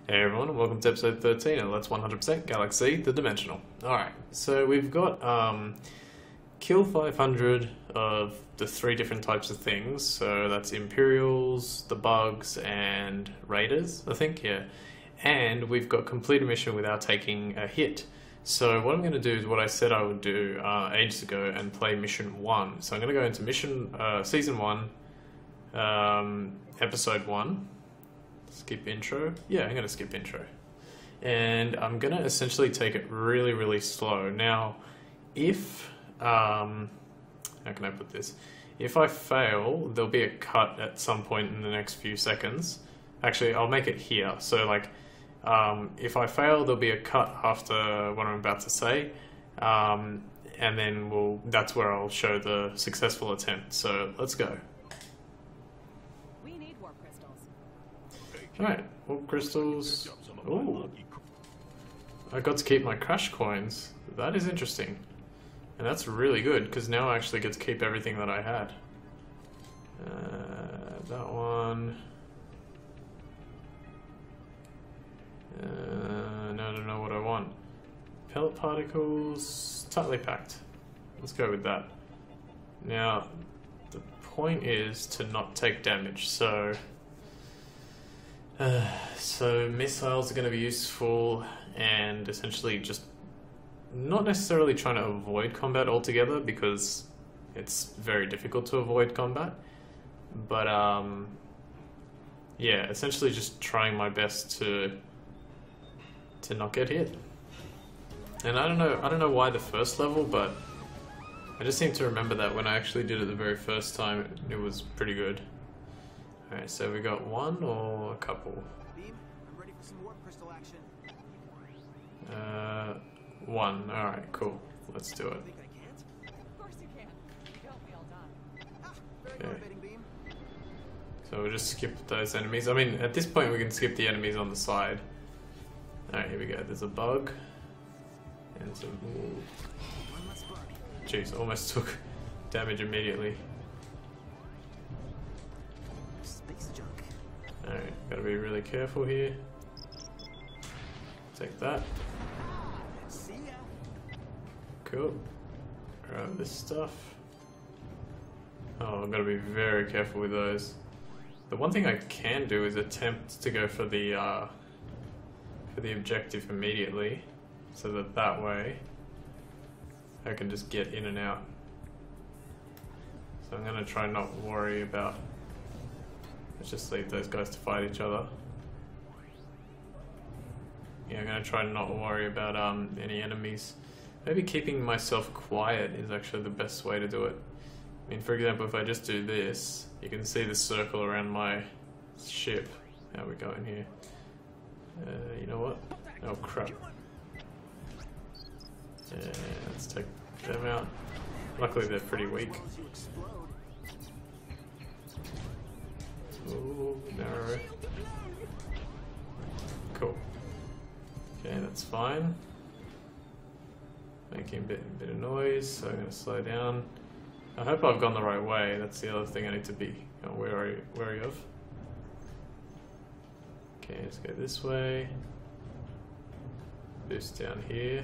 Hey everyone, and welcome to episode 13 of Let's 100% Galak-Z, the Dimensional. Alright, so we've got kill 500 of the 3 different types of things. So that's Imperials, the Bugs, and Raiders, I think, yeah. And we've got complete a mission without taking a hit. So what I'm going to do is what I said I would do ages ago and play Mission 1. So I'm going to go into Mission, Season 1, Episode 1. Skip intro. Yeah, I'm going to skip intro. And I'm going to essentially take it really, really slow. Now, if, how can I put this? If I fail, there'll be a cut at some point in the next few seconds. Actually, I'll make it here. So, like, if I fail, there'll be a cut after what I'm about to say. And then that's where I'll show the successful attempt. So, let's go. Alright, warp crystals. Ooh. I got to keep my crash coins. That is interesting. And that's really good, because now I actually get to keep everything that I had. That one. No, I don't know what I want. Pellet particles. Tightly packed. Let's go with that. Now, the point is to not take damage, so... So missiles are going to be useful, and essentially just not necessarily trying to avoid combat altogether, because it's very difficult to avoid combat, but yeah, essentially just trying my best to not get hit. And I don't know why the first level, but I just seem to remember that when I actually did it the very first time, it was pretty good. Alright, so we got one or a couple? Beam, I'm ready for some warp crystal action. One. Alright, cool. Let's do it. Think I can't? Of course you can. Don't be all done. Very Okay. motivating, Beam. So we'll just skip those enemies. I mean, at this point we can skip the enemies on the side. Alright, here we go. There's a bug. And some... One less bug. Jeez, almost took damage immediately. Space junk. Alright, gotta be really careful here. Take that. See ya. Cool. Grab this stuff. Oh, I've got to be very careful with those. The one thing I can do is attempt to go for the objective immediately, so that way I can just get in and out. So I'm gonna try not worry about. Let's just leave those guys to fight each other. Yeah, I'm gonna try not worry about any enemies. Maybe keeping myself quiet is actually the best way to do it. I mean, for example, if I just do this, you can see the circle around my ship. How we going here? You know what? Oh crap. Yeah, let's take them out. Luckily they're pretty weak. You explode. Ooh, narrow. Cool. Okay, that's fine. Making a bit of noise, so I'm going to slow down. I hope I've gone the right way. That's the other thing I need to be wary of. Okay, let's go this way. Boost down here.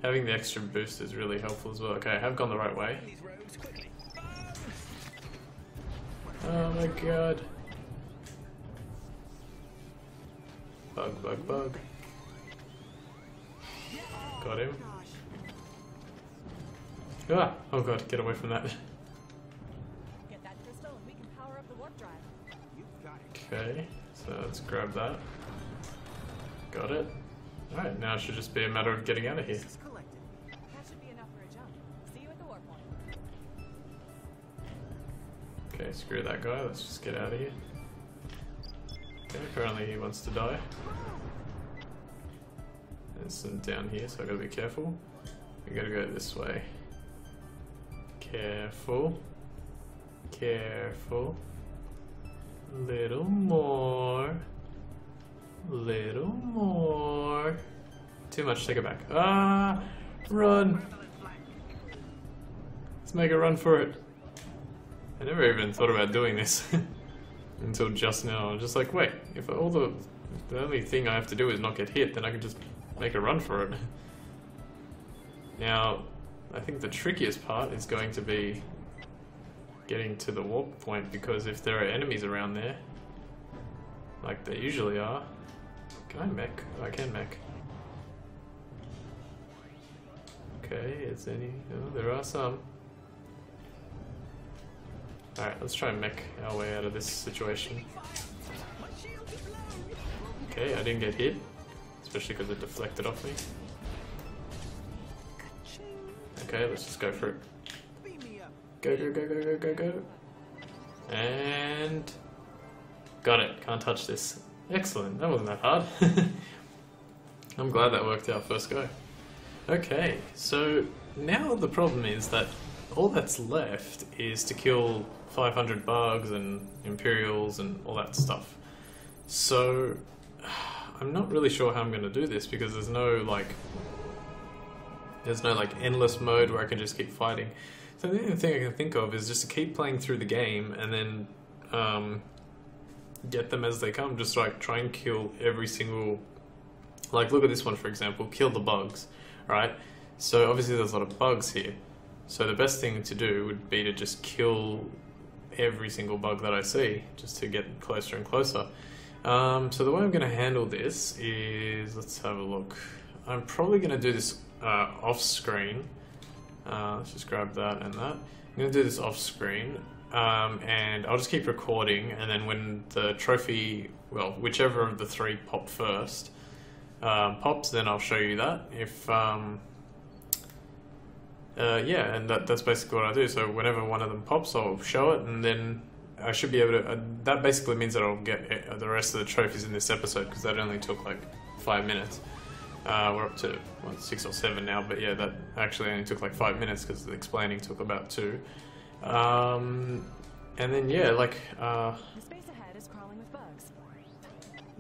Having the extra boost is really helpful as well. Okay, I have gone the right way. Oh my god. Bug, bug, bug. Got him. Ah! Oh god, get away from that. Get that crystal and we can power up the warp drive. You've got it. Okay, so let's grab that. Got it. Alright, now it should just be a matter of getting out of here. This is collected. That should be enough for a jump. See you at the warp point. Okay, screw that guy, let's just get out of here. Okay, apparently he wants to die. There's some down here, so I gotta be careful. We gotta go this way. Careful. Careful. Little more. Little more. Too much, take it back. Ah! Run! Let's make a run for it. I never even thought about doing this until just now. I was just like, wait, if all the The only thing I have to do is not get hit, then I can just make a run for it. Now, I think the trickiest part is going to be getting to the warp point, because if there are enemies around there, like there usually are... Can I mech? Oh, I can mech. Okay, is any... Oh, there are some. Alright, let's try and mech our way out of this situation. Okay, I didn't get hit, especially because it deflected off me. Okay, let's just go for it. Go, go, go, go, go, go, go. And... Got it, can't touch this. Excellent, that wasn't that hard. I'm glad that worked out first go. Okay, so now the problem is that all that's left is to kill 500 bugs and Imperials and all that stuff. So I'm not really sure how I'm going to do this, because there's no like endless mode where I can just keep fighting. So the only thing I can think of is just to keep playing through the game and then get them as they come. Just like try and kill every single, like look at this one for example, kill the bugs, right? So obviously there's a lot of bugs here. So the best thing to do would be to just kill every single bug that I see, just to get closer and closer. So the way I'm going to handle this is, let's have a look. I'm probably going to do this off screen. Let's just grab that and that. I'm going to do this off screen, and I'll just keep recording, and then when the trophy, well, whichever of the three pop first pops, then I'll show you that. If yeah, and that's basically what I do. So whenever one of them pops, I'll show it, and then I should be able to... that basically means that I'll get the rest of the trophies in this episode, because that only took like 5 minutes. We're up to, what, 6 or 7 now, but yeah, that actually only took like 5 minutes, because the explaining took about 2. And then yeah, like... The space ahead is crawling with bugs.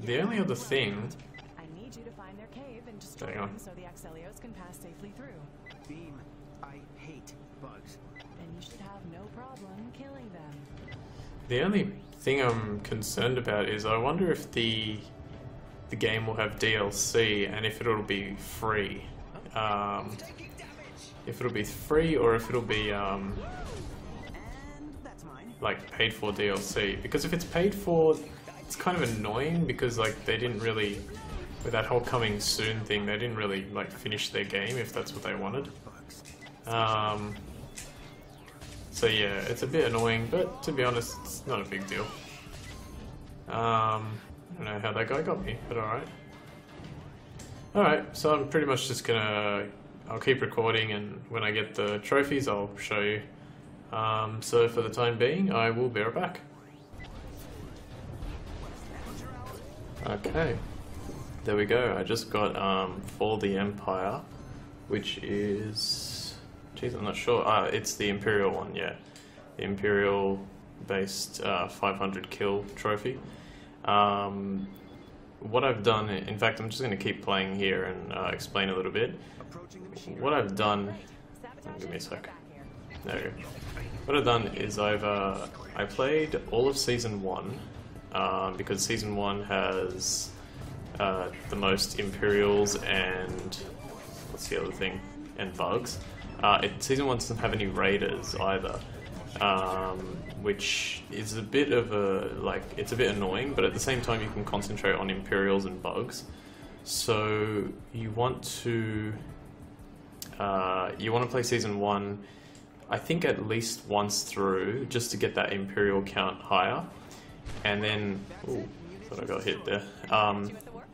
the only other thing... I need you to find their cave and destroy Hang on. them so the Axelios can pass safely through. Beam, I hate bugs. Then you should have no problem killing them. The only thing I'm concerned about is I wonder if the game will have DLC and if it'll be free. If it'll be free or if it'll be And that's mine. like paid for DLC. Because if it's paid for, it's kind of annoying, because like they didn't really, with that whole coming soon thing, they didn't really like finish their game if that's what they wanted. So yeah, it's a bit annoying, but to be honest, it's not a big deal. I don't know how that guy got me, but alright. Alright, so I'm pretty much just gonna... I'll keep recording, and when I get the trophies, I'll show you. So for the time being, I will be right back. Okay, there we go. I just got For the Empire, which is... Jeez, I'm not sure. It's the Imperial one, yeah. The Imperial-based 500 kill trophy. What I've done, in fact, I'm just going to keep playing here and explain a little bit. What I've done... Give me a sec. There we go. What I've done is I played all of Season 1, because Season 1 has the most Imperials and... what's the other thing? And bugs. Season 1 doesn't have any raiders either, which is a bit of a, like, it's a bit annoying, but at the same time you can concentrate on Imperials and bugs. So you want to play Season 1, I think at least once through, just to get that Imperial count higher, and then, ooh, thought I got hit there.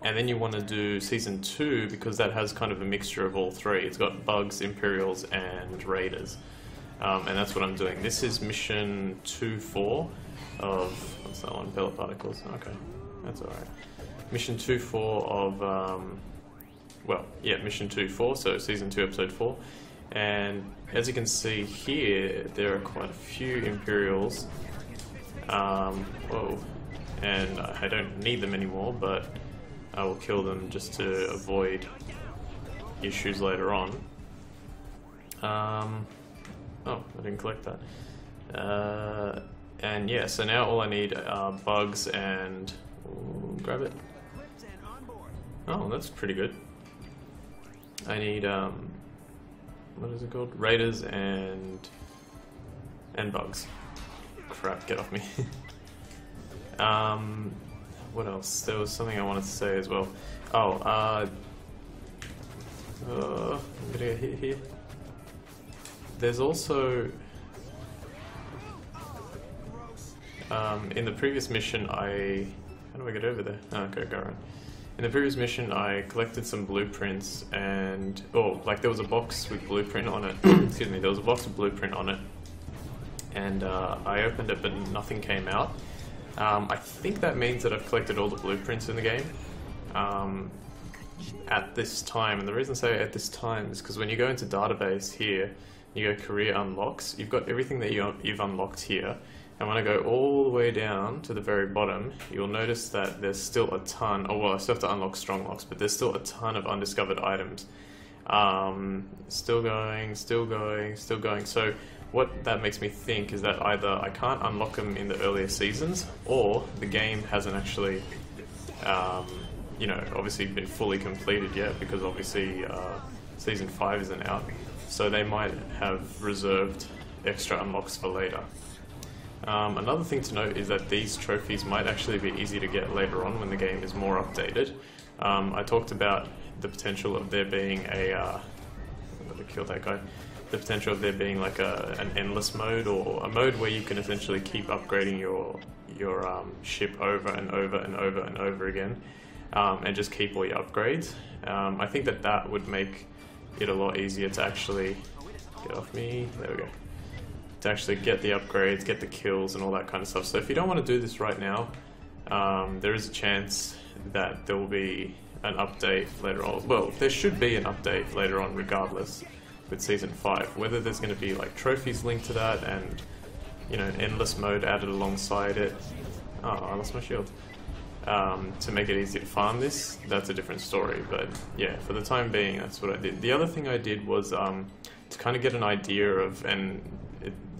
And then you want to do Season 2, because that has kind of a mixture of all three. It's got bugs, Imperials, and Raiders. And that's what I'm doing. This is Mission 2-4 of... what's that one? Pellet Particles. Okay, that's alright. Mission 2-4 of... well, yeah, Mission 2-4, so Season 2, Episode 4. And as you can see here, there are quite a few Imperials. Whoa. And I don't need them anymore, but... I will kill them just to avoid issues later on. Oh, I didn't collect that. And yeah, so now all I need are bugs and... ooh, grab it. Oh, that's pretty good. I need, what is it called? Raiders and bugs. Crap, get off me. What else? There was something I wanted to say as well. Oh, I'm gonna get hit here. There's also, in the previous mission how do I get over there? Oh, okay, go around. In the previous mission I collected some blueprints and, like there was a box with blueprint on it, excuse me, there was a box with blueprint on it, and I opened it but nothing came out. I think that means that I've collected all the blueprints in the game at this time, and the reason I say at this time is because when you go into database here, you go career unlocks, you've got everything that you've unlocked here, and when I go all the way down to the very bottom, you'll notice that there's still a ton, well I still have to unlock strong locks, but there's still a ton of undiscovered items. Still going, still going, still going. So what that makes me think is that either I can't unlock them in the earlier seasons, or the game hasn't actually, you know, obviously been fully completed yet, because obviously Season 5 isn't out. So they might have reserved extra unlocks for later. Another thing to note is that these trophies might actually be easy to get later on when the game is more updated. I talked about the potential of there being a, I'm gonna kill that guy, the potential of there being like an endless mode, or a mode where you can essentially keep upgrading your ship over and over and over and over again, and just keep all your upgrades. I think that would make it a lot easier to actually, get off me, there we go, to actually get the upgrades, get the kills and all that kind of stuff. So if you don't want to do this right now, there is a chance that there will be an update later on. Well, there should be an update later on regardless with Season 5. Whether there's going to be like trophies linked to that and, you know, an endless mode added alongside it. Oh, I lost my shield. To make it easy to farm this, that's a different story. But yeah, for the time being, that's what I did. The other thing I did was to kind of get an idea of, and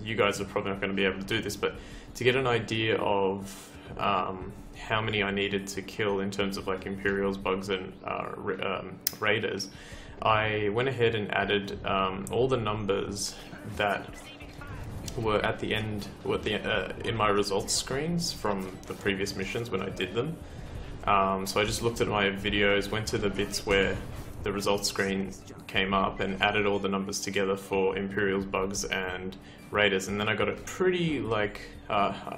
you guys are probably not going to be able to do this, but to get an idea of how many I needed to kill in terms of like Imperials, bugs, and raiders, I went ahead and added all the numbers that were at the end, in my results screens from the previous missions when I did them. So I just looked at my videos, went to the bits where the results screen came up and added all the numbers together for Imperials, bugs, and raiders, and then I got it pretty like,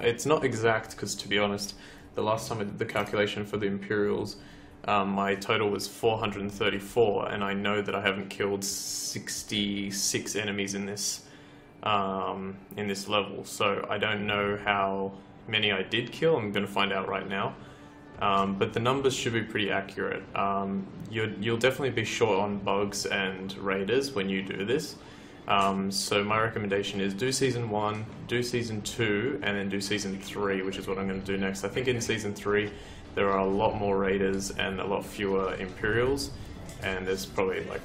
it's not exact because, to be honest, the last time I did the calculation for the Imperials, my total was 434, and I know that I haven't killed 66 enemies in this level, so I don't know how many I did kill. I'm going to find out right now. But the numbers should be pretty accurate. You'll definitely be short on bugs and raiders when you do this. So my recommendation is do Season 1, do Season 2, and then do Season 3, which is what I'm going to do next. I think in Season 3 there are a lot more raiders and a lot fewer Imperials, and there's probably like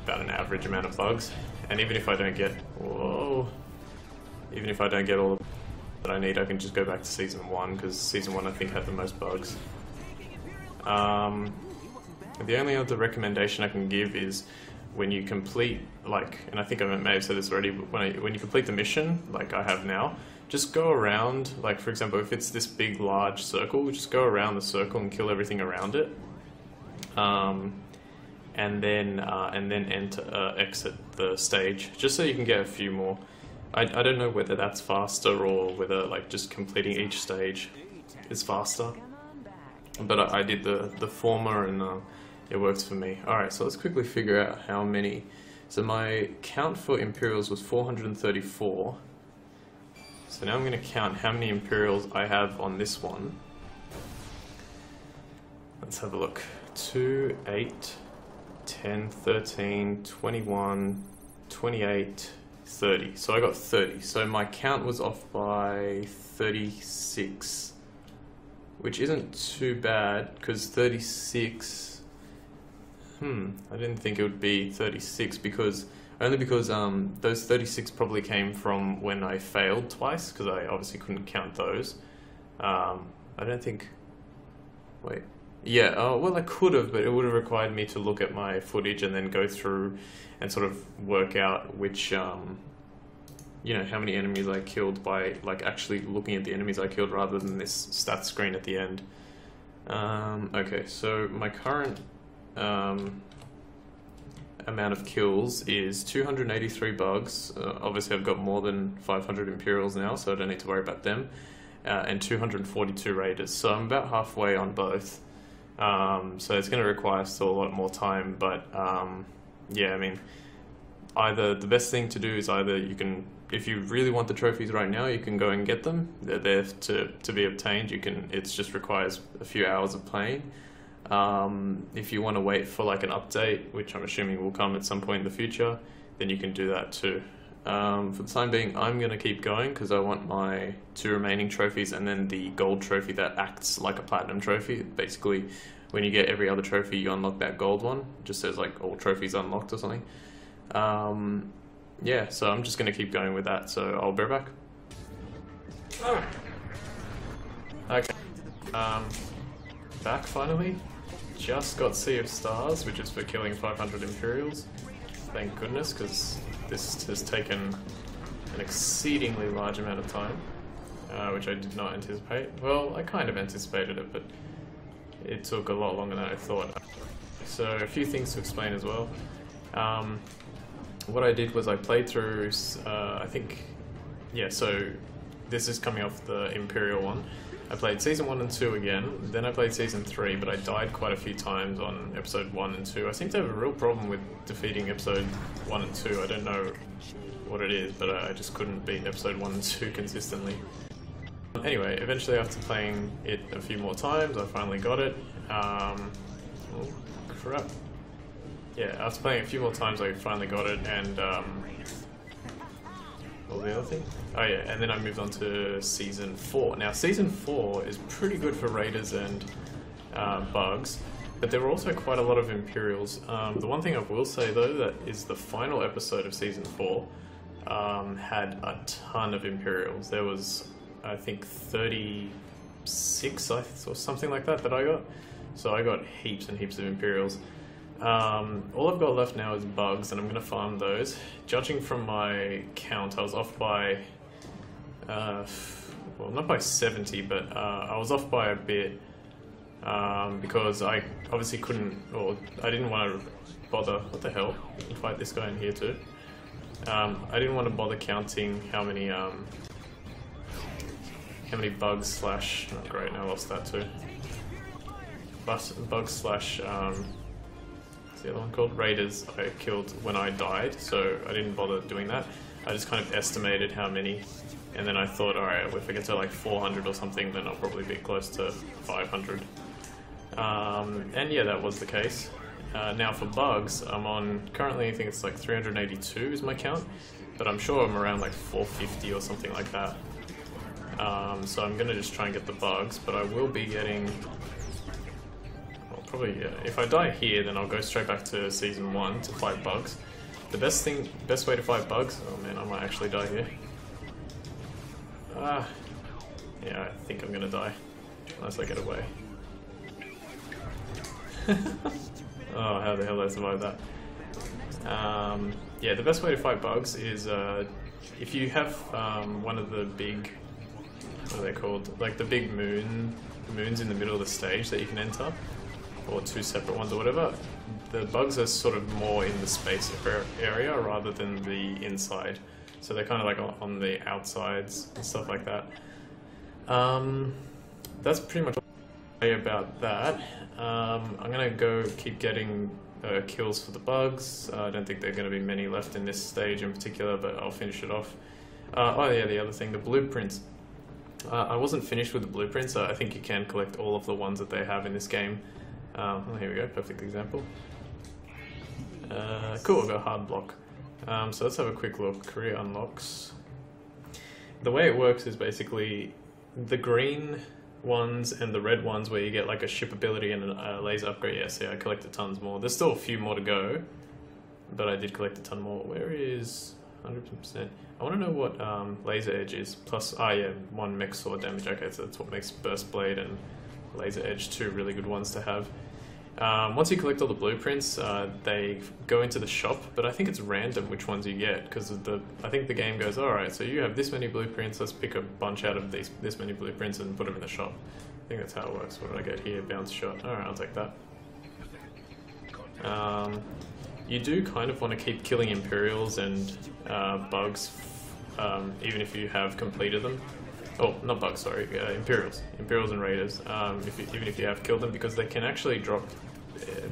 about an average amount of bugs. And even if I don't get, even if I don't get all that I need, I can just go back to Season 1, because Season 1 I think had the most bugs. The only other recommendation I can give is when you complete, like, and I think I may have said this already, but when you complete the mission, like I have now, just go around, like for example, if it's this big large circle, just go around the circle and kill everything around it. And then exit the stage, just so you can get a few more. I don't know whether that's faster or whether like just completing each stage is faster, but I did the former, and it works for me. Alright, so let's quickly figure out how many. So my count for Imperials was 434. So now I'm going to count how many Imperials I have on this one. Let's have a look. 2, 8, 10, 13, 21, 28, 30. So I got 30. So my count was off by 36, which isn't too bad, because 36... I didn't think it would be 36, only because those 36 probably came from when I failed twice, because I obviously couldn't count those. I don't think... Wait. Yeah, well, I could have, but it would have required me to look at my footage and then go through and sort of work out which, you know, how many enemies I killed by, like, actually looking at the enemies I killed rather than this stats screen at the end. Okay, so my current amount of kills is 283 bugs. Obviously, I've got more than 500 Imperials now, so I don't need to worry about them. And 242 Raiders, so I'm about halfway on both. So it's going to require still a lot more time, but yeah, I mean, either the best thing to do is either you can, if you really want the trophies right now, you can go and get them. They're there to be obtained. You can. It just requires a few hours of playing. If you want to wait for like an update, which I'm assuming will come at some point in the future, then you can do that too. For the time being, I'm going to keep going because I want my 2 remaining trophies and then the gold trophy that acts like a platinum trophy. Basically, when you get every other trophy, you unlock that gold one. It just says like all trophies unlocked or something. Yeah, so I'm just going to keep going with that, so I'll be right back. Okay, back finally. Just got Sea of Stars, which is for killing 500 Imperials. Thank goodness, because this has taken an exceedingly large amount of time, which I did not anticipate. Well, I kind of anticipated it, but it took a lot longer than I thought. So a few things to explain as well. What I did was I played through, I think, yeah, so this is coming off the Imperial one. I played Season 1 and 2 again, then I played Season 3, but I died quite a few times on Episode 1 and 2. I seem to have a real problem with defeating Episode 1 and 2. I don't know what it is, but I just couldn't beat Episode 1 and 2 consistently. Anyway, eventually after playing it a few more times, I finally got it. Oh, crap. Yeah, after playing it a few more times, I finally got it, and what was the other thing? Oh yeah, and then I moved on to Season 4. Now, Season 4 is pretty good for Raiders and bugs, but there were also quite a lot of Imperials. The one thing I will say, though, that is the final episode of Season 4 had a ton of Imperials. There was, I think, 36 or something like that I got. So I got heaps and heaps of Imperials. All I've got left now is bugs, and I'm going to farm those. Judging from my count, I was off by, well, not by 70, but I was off by a bit because I obviously couldn't, or I didn't want to bother. What the hell? You can fight this guy in here too. I didn't want to bother counting how many bugs slash. Oh, great! Now I lost that too. Bugs slash. What's the other one called? Raiders I killed when I died, so I didn't bother doing that. I just kind of estimated how many, and then I thought, alright, if I get to like 400 or something, then I'll probably be close to 500. And yeah, that was the case. Now for bugs, I'm on, currently I think it's like 382 is my count, but I'm sure I'm around like 450 or something like that. So I'm going to just try and get the bugs, but I will be getting... Probably, yeah. If I die here, then I'll go straight back to Season 1 to fight bugs. The best way to fight bugs... Oh man, I might actually die here. Yeah, I think I'm gonna die. Unless I get away. Oh, how the hell did I survive that? Yeah, the best way to fight bugs is if you have one of the big... What are they called? Like the big moons in the middle of the stage that you can enter. Or 2 separate ones or whatever, the bugs are sort of more in the space area rather than the inside. So they're kind of like on the outsides and stuff like that. That's pretty much all I say about that. I'm going to go keep getting kills for the bugs. I don't think there are going to be many left in this stage in particular, but I'll finish it off. Oh yeah, the other thing, the blueprints. I wasn't finished with the blueprints. I think you can collect all of the ones that they have in this game. Oh, here we go, perfect example. Cool, I've got hard block. So let's have a quick look. Career unlocks. The way it works is basically the green ones and the red ones where you get like a ship ability and a laser upgrade. Yeah, see, I collected tons more. There's still a few more to go, but I did collect a ton more. Where is 100%? I want to know what laser edge is. Plus, yeah, 1 mech sword damage. Okay, so that's what makes burst blade and Laser Edge, two really good ones to have. Once you collect all the blueprints, they go into the shop, but I think it's random which ones you get, because I think the game goes, alright, so you have this many blueprints, let's pick a bunch out of this many blueprints and put them in the shop. I think that's how it works. What did I get here? Bounce shot. Alright, I'll take that. You do kind of want to keep killing Imperials and bugs, even if you have completed them. Oh, not bugs, sorry, Imperials and Raiders, even if you have killed them, because they can actually drop,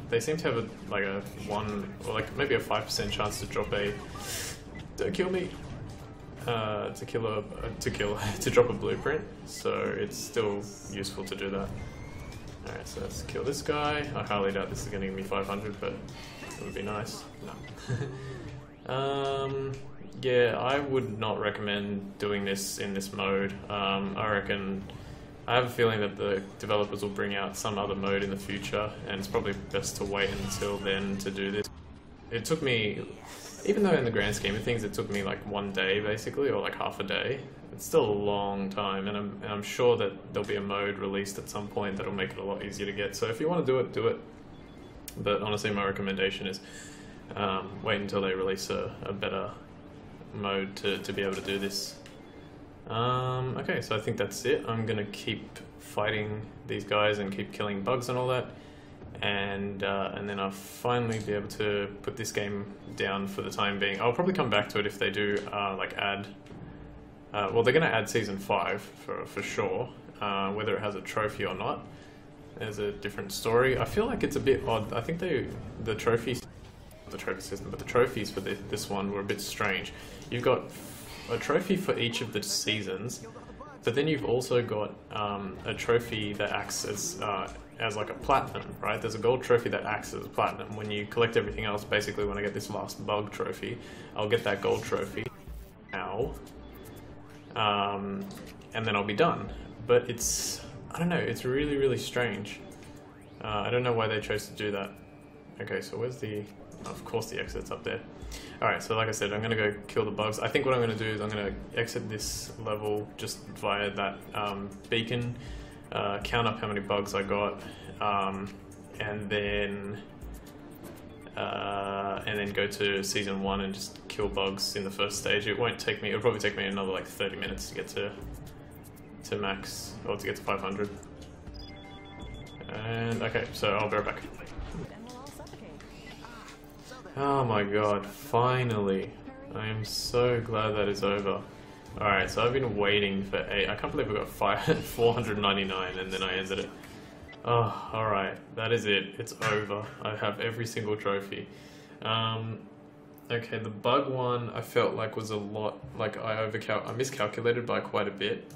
they seem to have a 1, or like maybe a 5% chance to drop a, don't kill me, to drop a blueprint, so it's still useful to do that. Alright, so let's kill this guy. I highly doubt this is going to give me 500, but it would be nice. No. Yeah, I would not recommend doing this in this mode. I reckon, I have a feeling that the developers will bring out some other mode in the future, and it's probably best to wait until then to do this. It took me, even though in the grand scheme of things it took me like 1 day basically, or like half a day, it's still a long time, and I'm sure that there'll be a mode released at some point that'll make it a lot easier to get. So if you want to do it, do it. But honestly, my recommendation is wait until they release a better mode to be able to do this. Okay, so I think that's it. I'm gonna keep fighting these guys and keep killing bugs and all that, and then I'll finally be able to put this game down for the time being. I'll probably come back to it if they do like add. Well, they're gonna add season 5 for sure. Whether it has a trophy or not, there's a different story. I feel like it's a bit odd. I think the trophy system, but the trophies for this one were a bit strange. You've got a trophy for each of the seasons, but then you've also got a trophy that acts as like a platinum, right? There's a gold trophy that acts as a platinum. When you collect everything else, basically when I get this last bug trophy, I'll get that gold trophy now, and then I'll be done. But I don't know, it's really, really strange. I don't know why they chose to do that. Okay, so where's of course the exit's up there. Alright, so like I said, I'm going to go kill the bugs. I think what I'm going to do is I'm going to exit this level just via that beacon, count up how many bugs I got, and then go to season 1 and just kill bugs in the first stage. It'll probably take me another like 30 minutes to get to max, or to get to 500. And okay, so I'll be right back. Oh my god, finally. I am so glad that it's over. Alright, so I've been waiting for I can't believe I got 499 and then I ended it. Oh, alright, that is it. It's over. I have every single trophy. Okay, the bug one I felt like was a lot, like I miscalculated by quite a bit.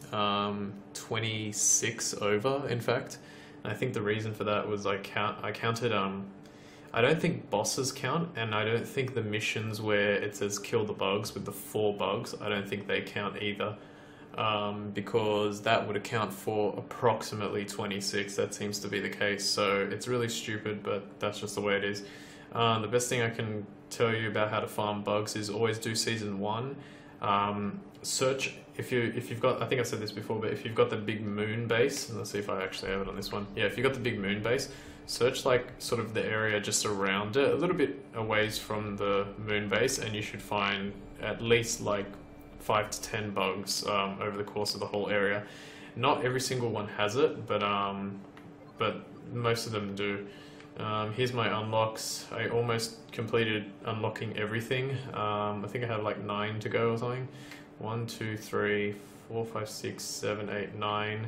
26 over, in fact. And I think the reason for that was I counted, I don't think bosses count, and I don't think the missions where it says kill the bugs with the 4 bugs, I don't think they count either, because that would account for approximately 26. That seems to be the case, so it's really stupid, but that's just the way it is. The best thing I can tell you about how to farm bugs is always do season 1. Search if you've got, I think I said this before, but if you've got the big moon base, and let's see if I actually have it on this one. Yeah, if you've got the big moon base, search like sort of the area just around it, a little bit away from the moon base, and you should find at least like 5 to 10 bugs over the course of the whole area. Not every single one has it, but most of them do. Here's my unlocks. I almost completed unlocking everything. I think I have like 9 to go or something. 1, 2, 3, 4, 5, 6, 7, 8, 9.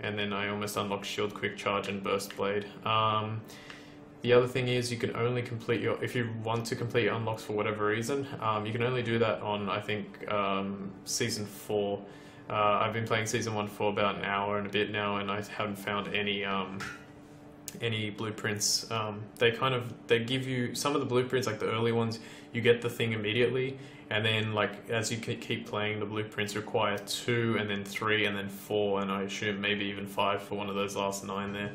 And then I almost unlocked Shield, Quick Charge, and Burst Blade. The other thing is you can only complete if you want to complete your unlocks for whatever reason, you can only do that on, I think, Season 4. I've been playing Season 1 for about an hour and a bit now, and I haven't found any blueprints. They give you some of the blueprints, like the early ones, you get the thing immediately, and then like as you keep playing, the blueprints require 2 and then 3 and then 4, and I assume maybe even 5 for one of those last 9 there,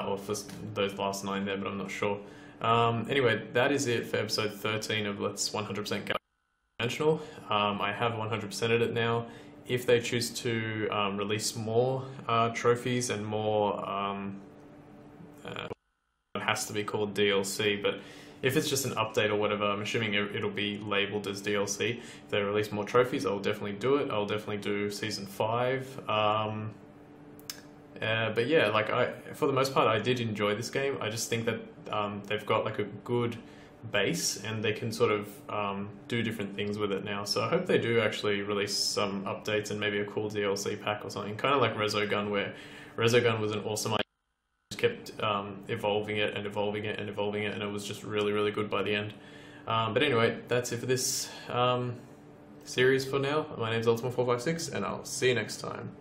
or for those last 9 there, but I'm not sure. Anyway, that is it for episode 13 of Let's 100% Galak-Z. I have 100%ed it now. if they choose to release more trophies and more, it has to be called DLC, but if it's just an update or whatever, I'm assuming it'll be labeled as DLC. If they release more trophies, I'll definitely do it. I'll definitely do Season 5. But yeah, like for the most part, I did enjoy this game. I just think that they've got like a good base and they can sort of do different things with it now. So I hope they do actually release some updates and maybe a cool DLC pack or something. Kind of like Resogun, where Resogun was an awesome idea. Just kept evolving it and evolving it and evolving it, and it was just really, really good by the end. But anyway, that's it for this series for now. My name's Ultima456, and I'll see you next time.